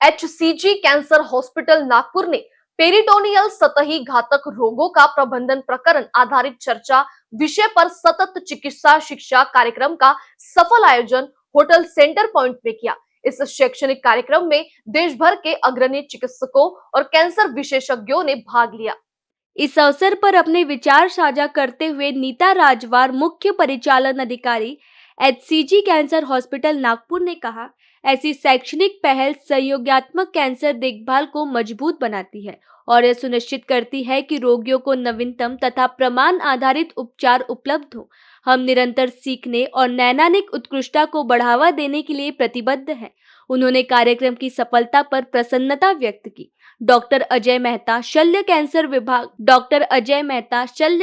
HCG cancer hospital Nagpur ने peritoneal सतही घातक रोगों का प्रबंधन प्रकरण आधारित चर्चा विषय पर सतत चिकित्सा शिक्षा कार्यक्रम का सफल आयोजन होटल सेंटर पॉइंट में किया। इस शैक्षणिक कार्यक्रम में देश भर के अग्रणी चिकित्सकों और कैंसर विशेषज्ञों ने भाग लिया। इस अवसर पर अपने विचार साझा करते हुए नीता राजवार, मुख्य परिचालन अधिकारी, HCG कैंसर हॉस्पिटल नागपुर ने कहा, ऐसी शैक्षणिक पहल सहयोगात्मक कैंसर देखभाल को मजबूत बनाती है और यह सुनिश्चित करती है कि रोगियों को नवीनतम तथा प्रमाण आधारित उपचार उपलब्ध हो। हम निरंतर सीखने और नैदानिक उत्कृष्टता को बढ़ावा देने के लिए प्रतिबद्ध हैं। उन्होंने कार्यक्रम की सफलता पर प्रसन्नता व्यक्त की। डॉक्टर अजय मेहता, शल्य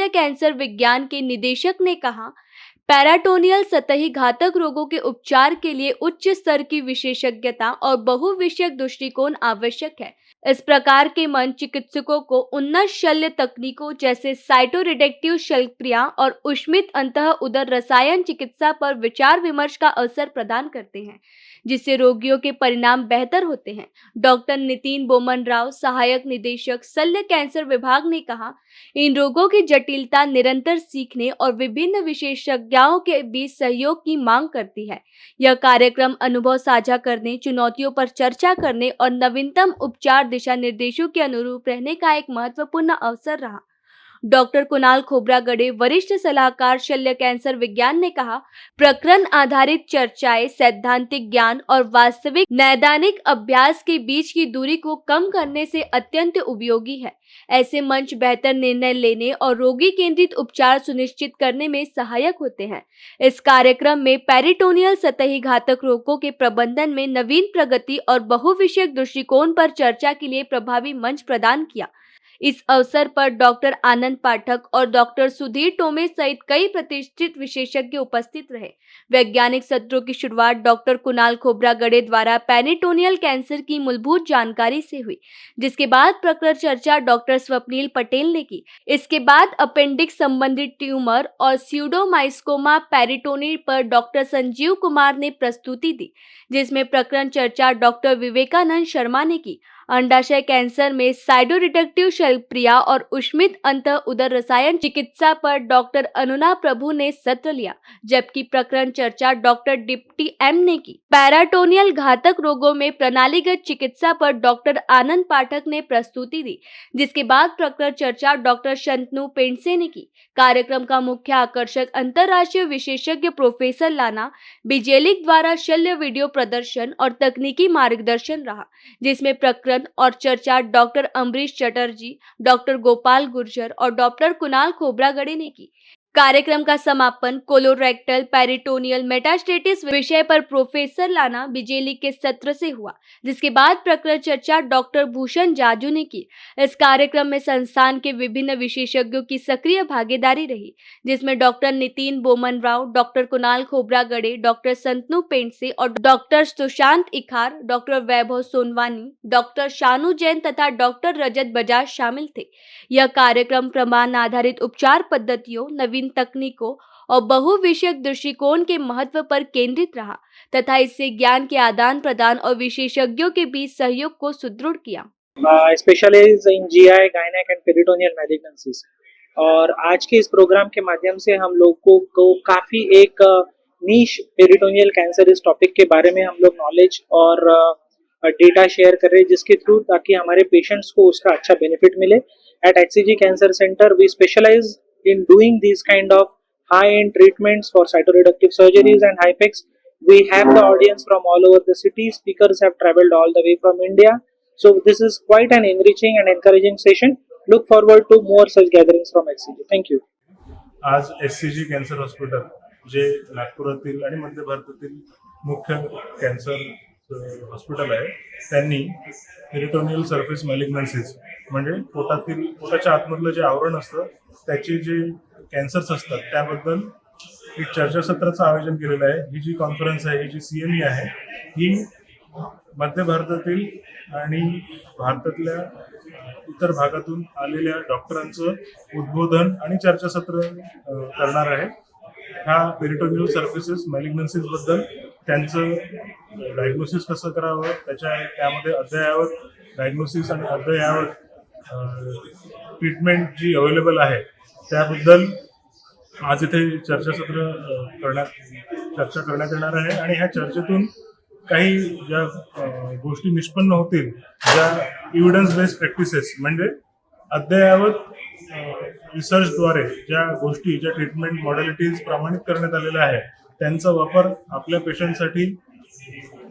कैंसर विज्ञान के निदेशक ने कहा, पेरिटोनियल सतही घातक रोगों के उपचार के लिए उच्च स्तर की विशेषज्ञता और बहुविषयक दृष्टिकोण आवश्यक है। इस प्रकार के मंच चिकित्सकों को उन्नत शल्य तकनीकों जैसे साइटोरिडक्टिव शल्यक्रिया और उष्मित अंतः उदर रसायन चिकित्सा पर विचार विमर्श का अवसर प्रदान करते हैं, जिससे रोगियों के परिणाम बेहतर होते हैं। डॉक्टर नितिन बोमन राव, सहायक निदेशक शल्य कैंसर विभाग ने कहा, इन रोगों की जटिलता निरंतर सीखने और विभिन्न विशेषज्ञों के बीच सहयोग की मांग करती है। यह कार्यक्रम अनुभव साझा करने, चुनौतियों पर चर्चा करने और नवीनतम उपचार दिशा निर्देशों के अनुरूप रहने का एक महत्वपूर्ण अवसर रहा। डॉक्टर कुणाल खोब्रागडे, वरिष्ठ सलाहकार शल्य कैंसर विज्ञान ने कहा, प्रकरण आधारित चर्चाएं सैद्धांतिक ज्ञान और वास्तविक नैदानिक अभ्यास के बीच की दूरी को कम करने से अत्यंत उपयोगी है। ऐसे मंच बेहतर निर्णय लेने और रोगी केंद्रित उपचार सुनिश्चित करने में सहायक होते हैं। इस कार्यक्रम में पेरिटोनियल सतही घातक रोगों के प्रबंधन में नवीन प्रगति और बहुविषयक दृष्टिकोण पर चर्चा के लिए प्रभावी मंच प्रदान किया। इस अवसर पर डॉक्टर आनंद पाठक और डॉक्टर सुधीर टोमे सहित कई प्रतिष्ठित विशेषज्ञ उपस्थित रहे। वैज्ञानिक सत्रों की शुरुआत डॉक्टर कुणाल खोब्रागडे द्वारा पेरिटोनियल कैंसर की मूलभूत जानकारी से हुई, जिसके बाद प्रकरण चर्चा डॉक्टर स्वप्निल पटेल ने की। इसके बाद अपेंडिक्स संबंधित ट्यूमर और स्यूडोमाइस्कोमा पेरिटोनियल पर डॉक्टर संजीव कुमार ने प्रस्तुति दी, जिसमें प्रकरण चर्चा डॉक्टर विवेकानंद शर्मा ने की। अंडाशय कैंसर में साइटोरिडक्टिव शल्यक्रिया और उष्मित अंतः उदर रसायन चिकित्सा पर डॉक्टर अनुना प्रभु ने सत्र लिया, जबकि प्रकरण चर्चा डॉक्टर डिप्टी एम ने की। पेरिटोनियल घातक रोगों में प्रणालीगत चिकित्सा पर डॉक्टर आनंद पाठक ने प्रस्तुति दी, जिसके बाद प्रकरण चर्चा डॉक्टर शंतनु पेंडसे ने की। कार्यक्रम का मुख्य आकर्षक अंतर्राष्ट्रीय विशेषज्ञ प्रोफेसर लाना बिजेलिक द्वारा शल्य वीडियो प्रदर्शन और तकनीकी मार्गदर्शन रहा, जिसमें प्रकरण और चर्चा डॉक्टर अमरीश चटर्जी, डॉक्टर गोपाल गुर्जर और डॉक्टर कुणाल खोब्रागडे ने की। कार्यक्रम का समापन कोलोरेक्टल पेरिटोनियल मेटास्टेसिस विषय पर प्रोफेसर लाना बिजेली के सत्र से हुआ, जिसके बाद प्रकरण चर्चा डॉक्टर भूषण जाजू ने की। इस कार्यक्रम में संस्थान के विभिन्न विशेषज्ञों की सक्रिय भागीदारी रही, जिसमें doctor Nitin Boman Rao, doctor Kunal Khobragade, doctor Santanu Pendse और doctor Sushant Ikhar, doctor Vaibhav Sonwani, doctor Shanu Jain तथा डॉक्टर रजत बजाज शामिल थे। यह कार्यक्रम प्रमाण आधारित उपचार पद्धतियों, नवीन तकनीकों और बहुविषयक दृष्टिकोण के महत्व पर केंद्रित रहा तथा इससे ज्ञान के आदान प्रदान और विशेषज्ञों के बीच सहयोग को सुदृढ़ किया। Specialize in GI, gynaec and peritoneal malignancies. और आज के इस प्रोग्राम के माध्यम से हम लोगों को काफी एक नीश पेरिटोनियल कैंसर इस टॉपिक के बारे में हम लोग नॉलेज और डेटा शेयर कर रहे हैं, जिसके थ्रू ताकि हमारे पेशेंट्स को उसका अच्छा बेनिफिट मिले। At HCG cancer centre we specialize in doing these kind of high-end treatments for cytoreductive surgeries and HIPEX. We have the audience from all over the city. Speakers have traveled all the way from India. So this is quite an enriching and encouraging session. Look forward to more such gatherings from HCG. Thank you. आज HCG cancer hospital जे नागपुरातील आणि मध्य भारतातील मुख्य cancer hospital आहे, त्यांनी peritoneal surface मॅलिग्नन्सीज म्हणजे पोटाच्या आतमधलं जे आवरण असतं त्याचे जे कॅन्सर्स असतात त्याबद्दल एक चर्चासत्राचं आयोजन केलेलं आहे। ही जी कॉन्फरन्स आहे, ही जी CME आहे, ही मध्य भारतातील आणि भारतातल्या इतर भागातून आलेल्या डॉक्टरांचं उद्बोधन आणि चर्चासत्र करणार आहे। ह्या पेरिटोनियल सर्फेसेस मॅलिग्नन्सीज बद्दल त्यांचं डायग्नोसिस कसं करावं, त्यामध्ये अद्ययावत डायग्नोसिस आणि अद्ययावत ट्रीटमेंट जी अवेलेबल आहे त्याबद्दल आज इथे चर्चासत्र चर्चा करण्यात येणार आहे. आणि ह्या चर्चेतून काही ज्या गोष्टी निष्पन्न होतील, ज्या एव्हिडन्स बेस्ड प्रॅक्टिसेस म्हणजे अद्ययावत रिसर्चद्वारे ज्या गोष्टी, ज्या ट्रीटमेंट मॉडॅलिटीज प्रमाणित करण्यात आलेल्या आहे त्यांचा वापर आपल्या पेशंटसाठी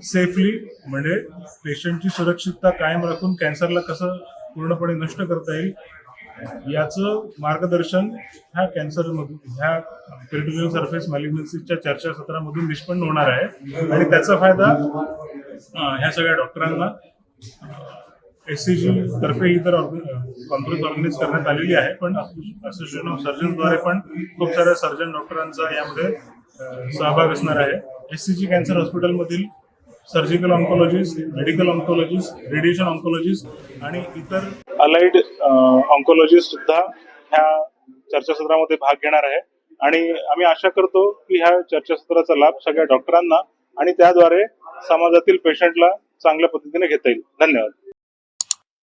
सेफली म्हणजे पेशंटची सुरक्षितता कायम राखून कॅन्सरला कसं पूर्णपणे नष्ट करता येईल याचं मार्गदर्शन ह्या पेरिटोनियल सरफेस मॅलिग्नन्सीच्या चर्चासत्रामधून निष्पन्न होणार आहे. आणि त्याचा फायदा ह्या सगळ्या डॉक्टरांना SCG तर्फे ही तर कॉन्फरन्स ऑर्गनाईज करण्यात आलेली आहे, पण असोसिएशन ऑफ सर्जन्सद्वारे पण खूप साऱ्या सर्जन डॉक्टरांचा यामध्ये सहभाग असणार आहे. SCG कॅन्सर हॉस्पिटलमधील surgical oncologist, medical oncologist, radiation oncologist आणि इतर अलाइड ऑन्कोलॉजिस्ट सुद्धा ह्या चर्चासत्रामध्ये भाग घेणार आहे. आणि आम्ही आशा करतो की ह्या चर्चासत्राचा लाभ सगळ्या डॉक्टरांना आणि त्याद्वारे समाजातील पेशंटला चांगल्या पद्धतीने घेता येईल. धन्यवाद.